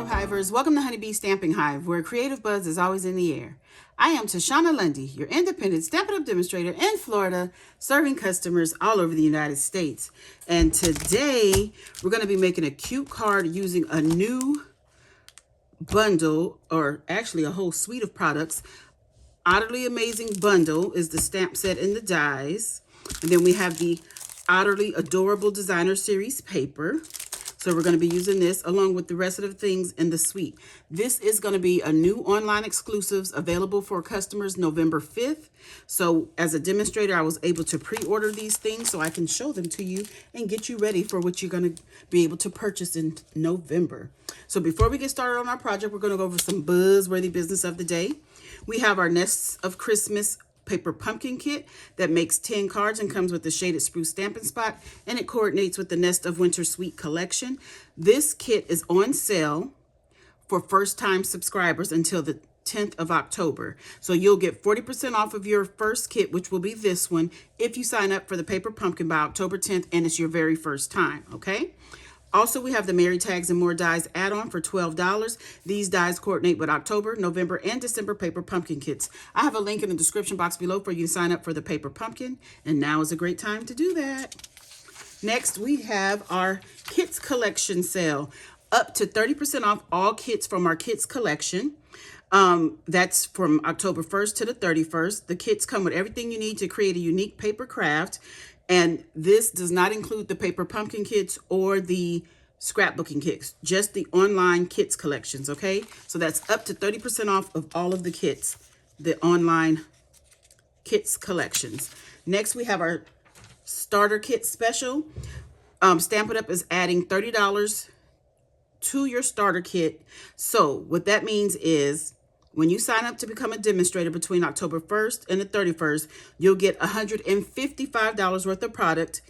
Hello Hivers, welcome to Honeybee Stamping Hive, where creative buzz is always in the air. I am Tashana Lundy, your independent Stampin' Up demonstrator in Florida, serving customers all over the United States. And today we're going to be making a cute card using a new bundle, or actually a whole suite of products. Otterly Amazing Bundle is the stamp set and the dies. And then we have the Otterly Adorable Designer Series paper. So we're going to be using this along with the rest of the things in the suite. This is going to be a new online exclusives available for customers November 5th. So as a demonstrator, I was able to pre-order these things so I can show them to you and get you ready for what you're going to be able to purchase in November. So before we get started on our project, we're going to go over some buzz-worthy business of the day. We have our Nests of Christmas paper pumpkin kit that makes 10 cards and comes with the shaded spruce stamping spot, and it coordinates with the Nest of Winter Suite collection. This kit is on sale for first-time subscribers until the 10th of October. So you'll get 40% off of your first kit, which will be this one, if you sign up for the paper pumpkin by October 10th and it's your very first time, okay? Also, we have the Merry Tags and More Dies add-on for $12. These dies coordinate with October, November, and December paper pumpkin kits. I have a link in the description box below for you to sign up for the paper pumpkin, and now is a great time to do that. Next, we have our kits collection sale. Up to 30% off all kits from our kits collection. That's from October 1st to the 31st. The kits come with everything you need to create a unique paper craft. And this does not include the paper pumpkin kits or the scrapbooking kits, just the online kits collections, okay? So that's up to 30% off of all of the kits, the online kits collections. Next, we have our starter kit special. Stampin' Up is adding $30 to your starter kit. So what that means is when you sign up to become a demonstrator between October 1st and the 31st, you'll get $155 worth of product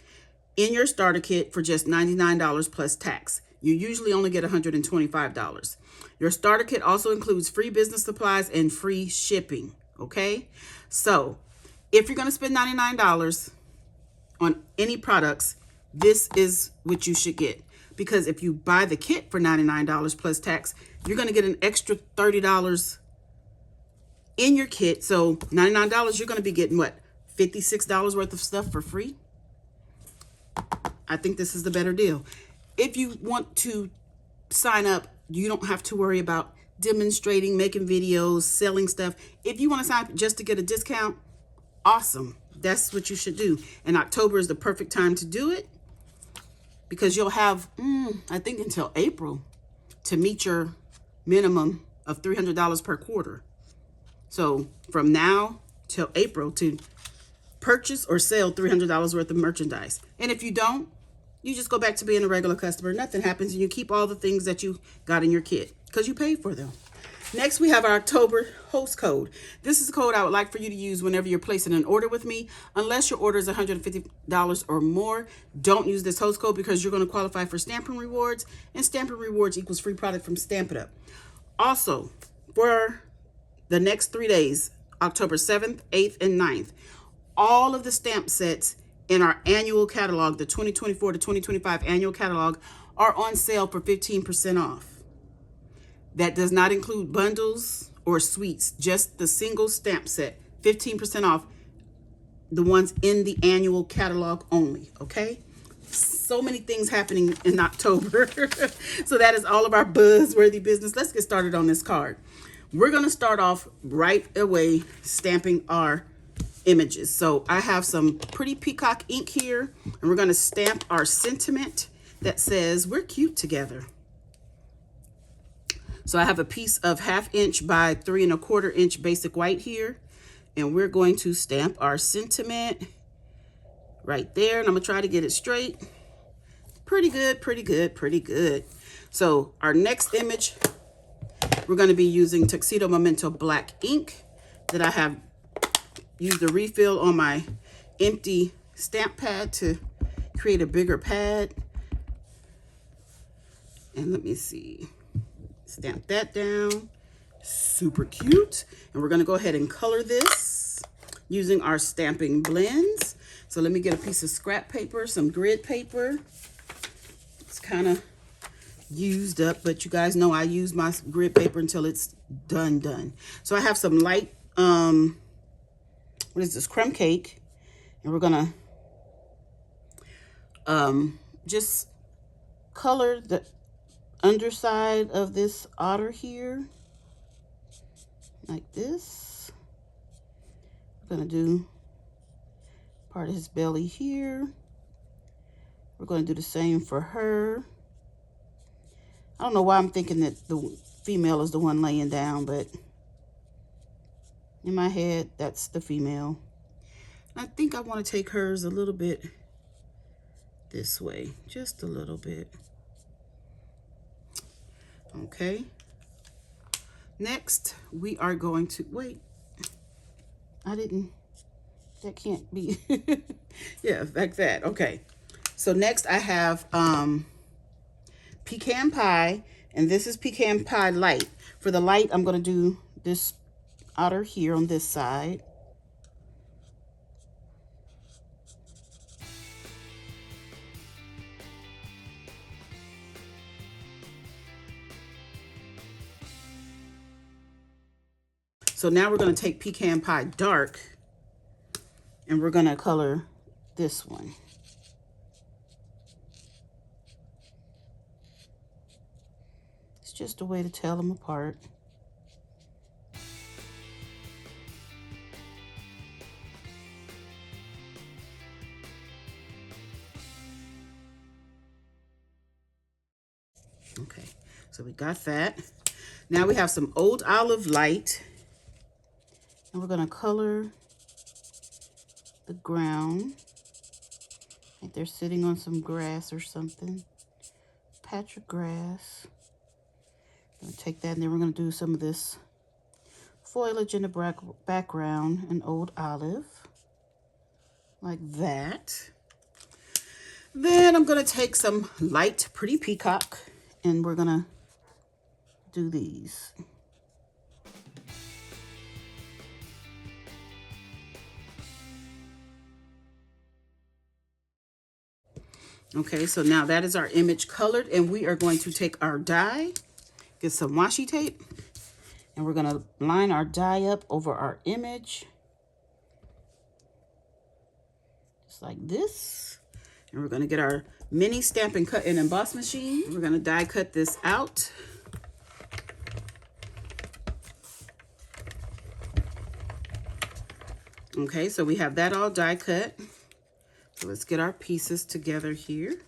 in your starter kit for just $99 plus tax. You usually only get $125. Your starter kit also includes free business supplies and free shipping, okay? So if you're going to spend $99 on any products, this is what you should get. Because if you buy the kit for $99 plus tax, you're going to get an extra $30 in your kit. So $99, you're going to be getting what, $56 worth of stuff for free? I think this is the better deal. If you want to sign up, you don't have to worry about demonstrating, making videos, selling stuff. If you want to sign up just to get a discount, awesome. That's what you should do. And October is the perfect time to do it because you'll have, I think, until April to meet your minimum of $300 per quarter. So from now till April to purchase or sell $300 worth of merchandise. And if you don't, you just go back to being a regular customer. Nothing happens, and you keep all the things that you got in your kit because you paid for them. Next, we have our October host code. This is a code I would like for you to use whenever you're placing an order with me. Unless your order is $150 or more, don't use this host code because you're going to qualify for Stampin' Rewards, and Stampin' Rewards equals free product from Stampin' Up. Also, for the next 3 days, October 7th, 8th, and 9th, all of the stamp sets in our annual catalog, the 2024 to 2025 annual catalog, are on sale for 15% off. That does not include bundles or suites, just the single stamp set, 15% off, the ones in the annual catalog only, okay? So many things happening in October. So that is all of our buzzworthy business. Let's get started on this card. We're going to start off right away stamping our images. So I have some pretty peacock ink here, and we're going to stamp our sentiment that says we're cute together. So I have a piece of 1/2 inch by 3 1/4 inch basic white here, and we're going to stamp our sentiment right there. And I'm going to try to get it straight. Pretty good, pretty good, pretty good. So our next image, we're going to be using Tuxedo Memento black ink that I have used a refill on my empty stamp pad to create a bigger pad. And let me see. Stamp that down. Super cute. And we're going to go ahead and color this using our stamping blends. So let me get a piece of scrap paper, some grid paper. Let's kind of used up, but you guys know I use my grid paper until it's done. So I have some light, what is this, crumb cake, and we're gonna just color the underside of this otter here, like this. We're gonna do part of his belly here. We're gonna do the same for her. I don't know why I'm thinking that the female is the one laying down, but in my head, that's the female. I think I want to take hers a little bit this way, just a little bit. Okay. Next, we are going to, wait, that can't be, yeah, like that. Okay. So next I have pecan pie, and this is pecan pie light. For the light, I'm going to do this otter here on this side. So now we're going to take pecan pie dark, and we're going to color this one. It's just a way to tell them apart. Okay, so we got that. Now we have some Old Olive Light, and we're going to color the ground like they're sitting on some grass or something. Patch of grass. I'm going to take that, and then we're going to do some of this foliage in the background, an old olive, like that. Then I'm going to take some light Pretty Peacock, and we're going to do these. Okay, so now that is our image colored, and we are going to take our die, get some washi tape, and we're going to line our die up over our image, just like this. And we're going to get our mini Stampin' Cut and Emboss machine. We're going to die cut this out. Okay, so we have that all die cut. So let's get our pieces together here.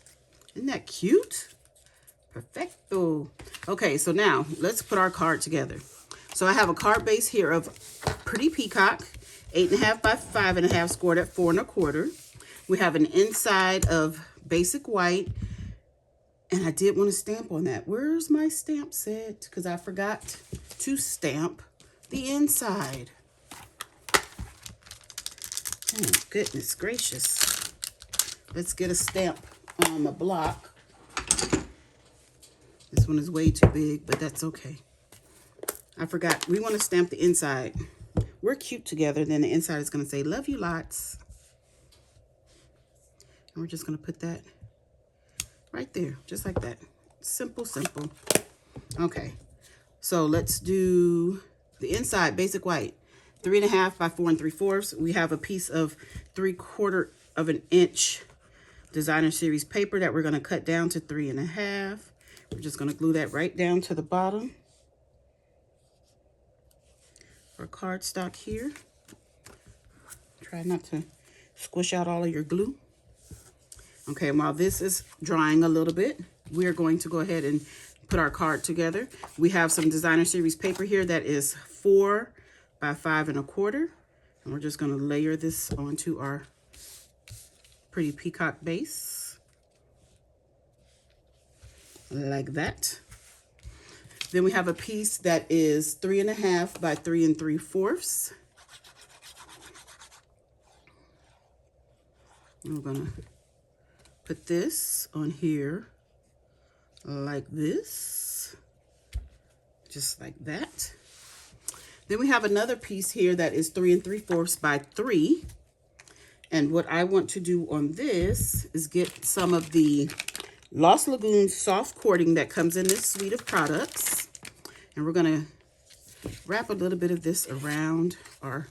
Isn't that cute? Perfecto. Okay, so now let's put our card together. So I have a card base here of Pretty Peacock, 8.5 by 5.5, scored at 4 1/4. We have an inside of basic white, and I did want to stamp on that. Where's my stamp set? Because I forgot to stamp the inside. Oh, goodness gracious. Let's get a stamp on a block. This one is way too big, but that's okay. I forgot. We want to stamp the inside. We're cute together. Then the inside is going to say, love you lots. And we're just going to put that right there, just like that. Simple, simple. Okay. So let's do the inside, basic white. 3.5 by 4 3/4. We have a piece of 3/4 of an inch designer series paper that we're going to cut down to 3.5. We're just going to glue that right down to the bottom. Our cardstock here. Try not to squish out all of your glue. Okay, while this is drying a little bit, we are going to go ahead and put our card together. We have some designer series paper here that is 4 by 5 1/4. And we're just going to layer this onto our Pretty Peacock base. Like that. Then we have a piece that is 3.5 by 3 3/4. And we're going to put this on here like this, just like that. Then we have another piece here that is 3 3/4 by 3. And what I want to do on this is get some of the Lost Lagoon soft cording that comes in this suite of products. And we're going to wrap a little bit of this around our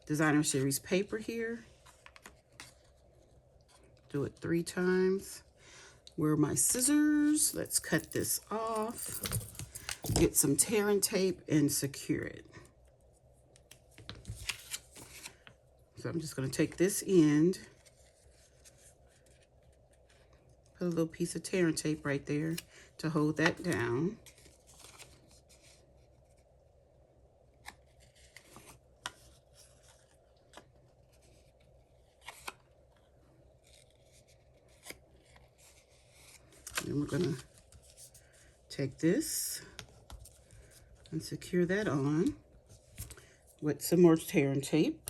designer series paper here. Do it 3 times. Where are my scissors? Let's cut this off. Get some tear and tape and secure it. So I'm just going to take this end, put a little piece of tear and tape right there to hold that down. And we're going to take this and secure that on with some more tear and tape.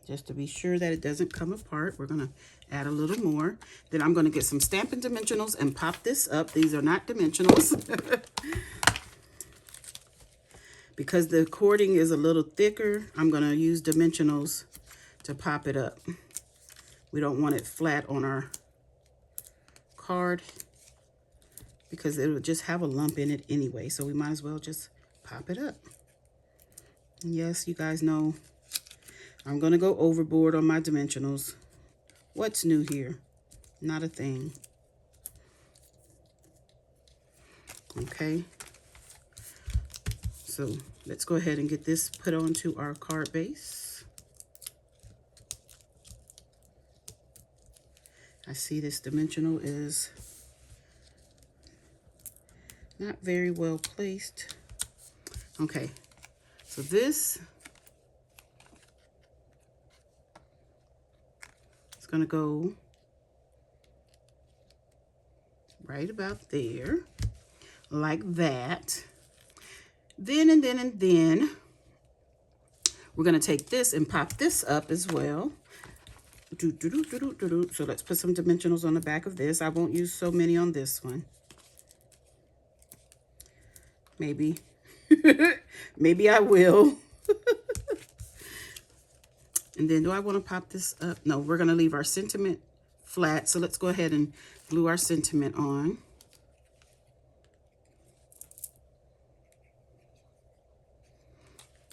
Just to be sure that it doesn't come apart, we're going to add a little more. Then I'm going to get some Stampin' Dimensionals and pop this up. These are not dimensionals. Because the cording is a little thicker, I'm going to use dimensionals to pop it up. We don't want it flat on our card because it will just have a lump in it anyway. So we might as well just pop it up. And yes, you guys know I'm going to go overboard on my dimensionals. What's new here? Not a thing. Okay. So let's go ahead and get this put onto our card base. I see this dimensional is not very well placed. Okay. So this is going to go right about there, like that. Then we're going to take this and pop this up as well. So let's put some dimensionals on the back of this. I won't use so many on this one. Maybe. Maybe I will. And then do I want to pop this up? No, we're going to leave our sentiment flat. So let's go ahead and glue our sentiment on.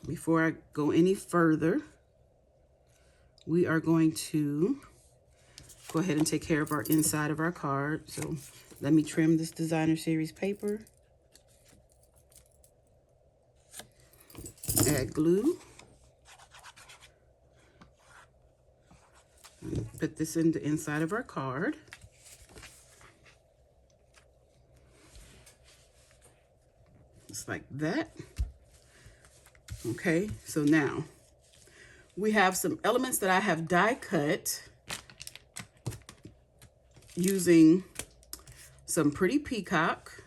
Before I go any further, we are going to go ahead and take care of our inside of our card. So let me trim this designer series paper. Add glue. And put this in the inside of our card. Just like that. Okay, so now we have some elements that I have die cut using some pretty peacock,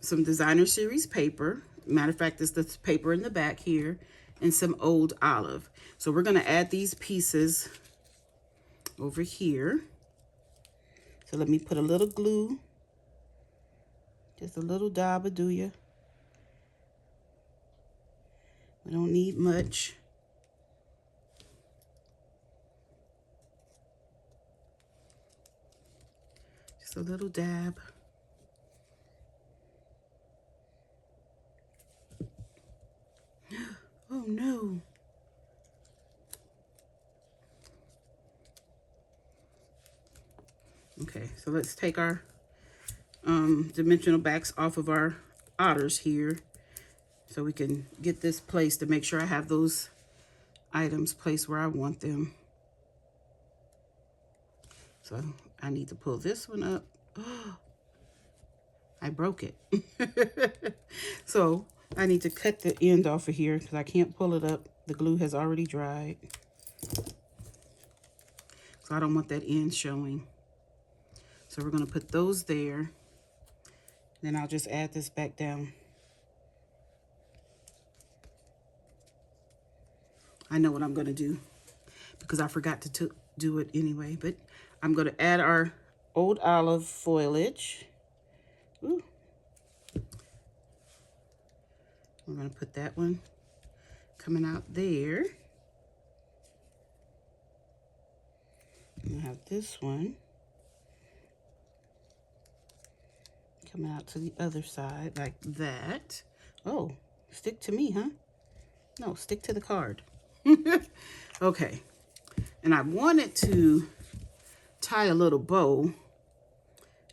some designer series paper. Matter of fact, it's the paper in the back here, and some old olive. So we're going to add these pieces over here. So let me put a little glue, just a little dab of do ya. We don't need much. Just a little dab. Oh no. Okay, so let's take our dimensional backs off of our otters here, so we can get this placed to make sure I have those items placed where I want them. So I need to pull this one up. Oh, I broke it. So I need to cut the end off of here because I can't pull it up. The glue has already dried. So I don't want that end showing. So we're going to put those there. Then I'll just add this back down. I know what I'm going to do because I forgot to do it anyway. But I'm going to add our old olive foliage. Ooh. We're going to put that one coming out there. I have this one coming out to the other side like that. Oh, stick to me, huh? No, stick to the card. Okay. And I wanted to tie a little bow,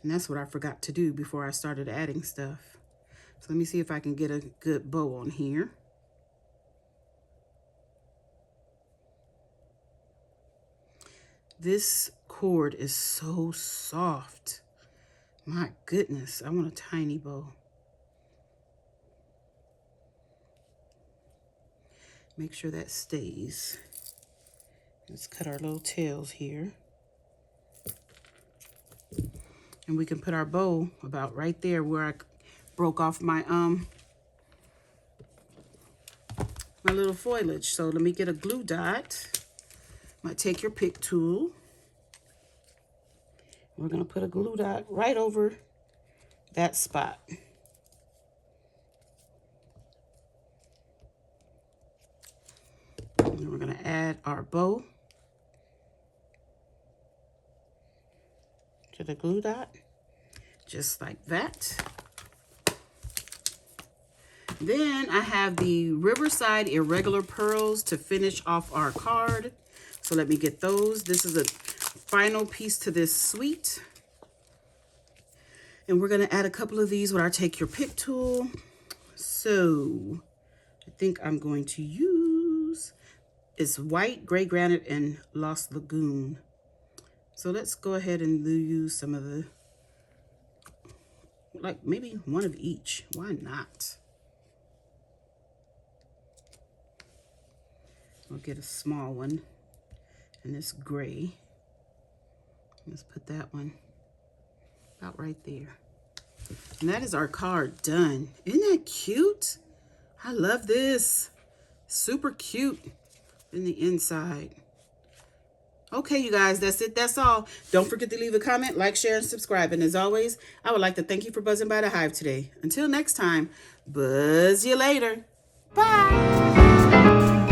and that's what I forgot to do before I started adding stuff. So let me see if I can get a good bow on here. This cord is so soft. My goodness, I want a tiny bow. Make sure that stays. Let's cut our little tails here. And we can put our bow about right there where I broke off my my little foliage. So let me get a glue dot. Might take your pick tool. We're gonna put a glue dot right over that spot. And then we're gonna add our bow to the glue dot, just like that. Then I have the Riverside Irregular Pearls to finish off our card. So let me get those. This is a final piece to this suite. And we're gonna add a couple of these with our Take Your Pick tool. So I think I'm going to use, it's white, gray granite, and Lost Lagoon. So let's go ahead and use some of the, like maybe one of each. Why not? I'll get a small one, and this gray. Let's put that one about right there. And that is our card done. Isn't that cute? I love this. Super cute in the inside. Okay, you guys, that's it. That's all. Don't forget to leave a comment, like, share, and subscribe. And as always, I would like to thank you for buzzing by the Hive today. Until next time, buzz you later. Bye.